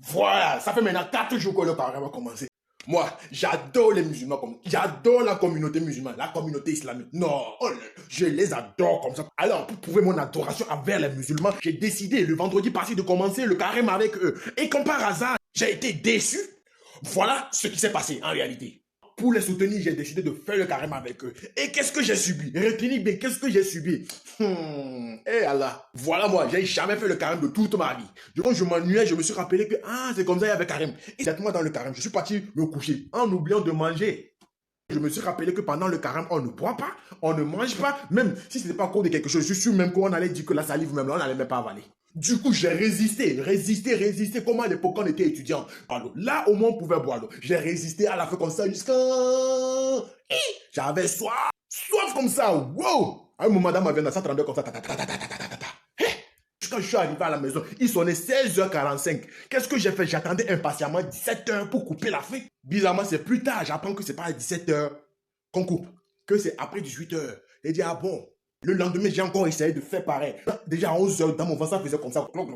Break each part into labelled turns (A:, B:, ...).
A: Voilà, ça fait maintenant 4 jours que le carême a commencé. Moi, j'adore les musulmans comme j'adore la communauté musulmane, la communauté islamique. Non, oh, je les adore comme ça. Alors, pour prouver mon adoration envers les musulmans, j'ai décidé le vendredi passé de commencer le carême avec eux. Et comme par hasard, j'ai été déçu. Voilà ce qui s'est passé en réalité. Pour les soutenir, j'ai décidé de faire le carême avec eux. Et qu'est-ce que j'ai subi? Retenez bien, qu'est-ce que j'ai subi? Eh Allah, voilà moi, j'ai jamais fait le carême de toute ma vie. Quand je m'ennuyais, je me suis rappelé que c'est comme ça il y avait carême. Exactement dans le carême, je suis parti me coucher en oubliant de manger. Je me suis rappelé que pendant le carême, on ne boit pas, on ne mange pas, même si ce n'était pas à cause de quelque chose. Je suis sûr même qu'on allait dire que la salive, même là, on n'allait même pas avaler. Du coup, j'ai résisté, comme à l'époque quand on était étudiant. Alors, là, au moins, on pouvait boire l'eau. J'ai résisté à la fin comme ça jusqu'à... J'avais soif comme ça, wow! À un moment, madame m'avait dans ça, tremblait comme ça, quand je suis arrivé à la maison, il sonnait 16h45. Qu'est-ce que j'ai fait? J'attendais impatiemment 17h pour couper la faim. Bizarrement, c'est plus tard. J'apprends que c'est pas à 17h qu'on coupe, que c'est après 18h. J'ai dit, ah bon. Le lendemain, j'ai encore essayé de faire pareil. Déjà à 11h, dans mon ventre, ça faisait comme ça. À cause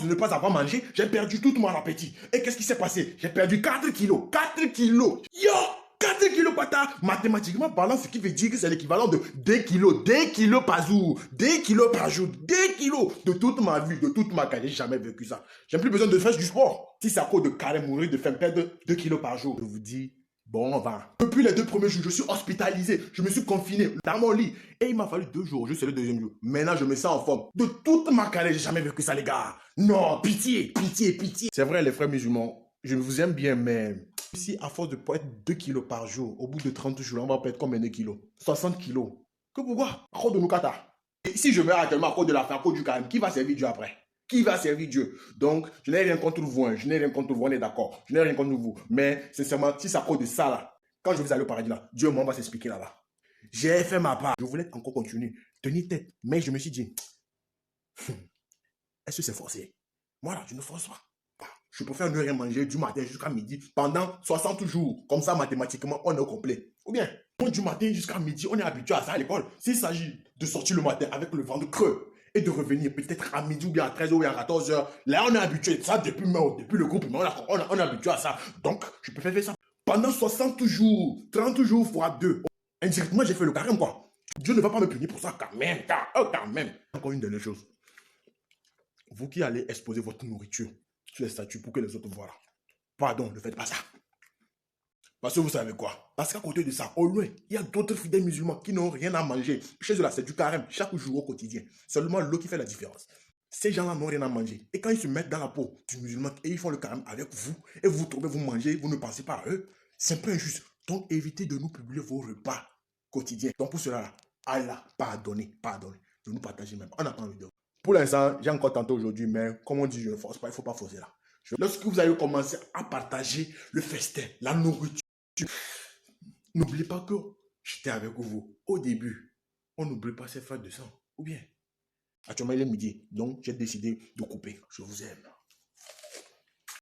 A: de ne pas avoir mangé, j'ai perdu tout mon appétit. Et qu'est-ce qui s'est passé? J'ai perdu 4 kilos. 4 kilos. Yo! 4 kilos pata, mathématiquement parlant, ce qui veut dire que c'est l'équivalent de 2 kilos. 2 kilos par jour. 2 kilos par jour. 2 kilos de toute ma vie, de toute ma carrière. J'ai jamais vécu ça. J'ai plus besoin de faire du sport. Si c'est à cause de carême mourir, de faire perdre 2 kilos par jour, je vous dis, bon, on va. Depuis les 2 premiers jours, je suis hospitalisé. Je me suis confiné dans mon lit. Et il m'a fallu 2 jours. Juste le deuxième jour. Maintenant, je me sens en forme. De toute ma carrière, j'ai jamais vécu ça, les gars. Non, pitié, pitié, pitié. C'est vrai, les frères musulmans, je vous aime bien, mais... Si à force de perdre 2 kilos par jour, au bout de 30 jours, on va perdre combien de kilos? 60 kilos. Que pourquoi? À cause de nos katas. Et si je meurs actuellement à cause de la faim, à cause du carême, qui va servir Dieu après? Qui va servir Dieu? Donc, je n'ai rien contre vous, je n'ai rien contre vous, on est d'accord. Je n'ai rien contre vous. Mais, sincèrement, si c'est à cause de ça, là, quand je vais aller au paradis, là, Dieu, moi, va s'expliquer là-bas. J'ai fait ma part. Je voulais encore continuer, tenir tête. Mais je me suis dit, est-ce que c'est forcé? Voilà, je ne force pas. Je préfère ne rien manger du matin jusqu'à midi pendant 60 jours. Comme ça, mathématiquement, on est au complet. Ou bien, du matin jusqu'à midi, on est habitué à ça à l'école. S'il s'agit de sortir le matin avec le ventre creux et de revenir peut-être à midi ou bien à 13h ou bien à 14h, là, on est habitué. Ça, depuis le groupe, on est habitué à ça. Donc, je préfère faire ça pendant 60 jours, 30 jours fois 2. Indirectement, j'ai fait le carême, quoi. Dieu ne va pas me punir pour ça quand même. Quand même. Encore une dernière chose. Vous qui allez exposer votre nourriture sur les statues pour que les autres voient. Pardon, ne faites pas ça. Parce que vous savez quoi? Parce qu'à côté de ça, au loin, il y a d'autres fidèles musulmans qui n'ont rien à manger. Chez eux là, c'est du carême, chaque jour au quotidien. Seulement l'eau qui fait la différence. Ces gens-là n'ont rien à manger. Et quand ils se mettent dans la peau du musulman et ils font le carême avec vous, et vous vous trouvez, vous mangez, vous ne pensez pas à eux, c'est un peu injuste. Donc évitez de nous publier vos repas quotidiens. Donc pour cela, Allah, pardonnez. De nous partager même. On attend une vidéo. Pour l'instant, j'ai encore tenté aujourd'hui, mais comme on dit, je ne force pas, il ne faut pas forcer là. Lorsque vous allez commencer à partager le festin, la nourriture, n'oubliez pas que j'étais avec vous au début. On n'oublie pas ces frères de sang. Ou bien, actuellement il est midi, donc j'ai décidé de couper. Je vous aime.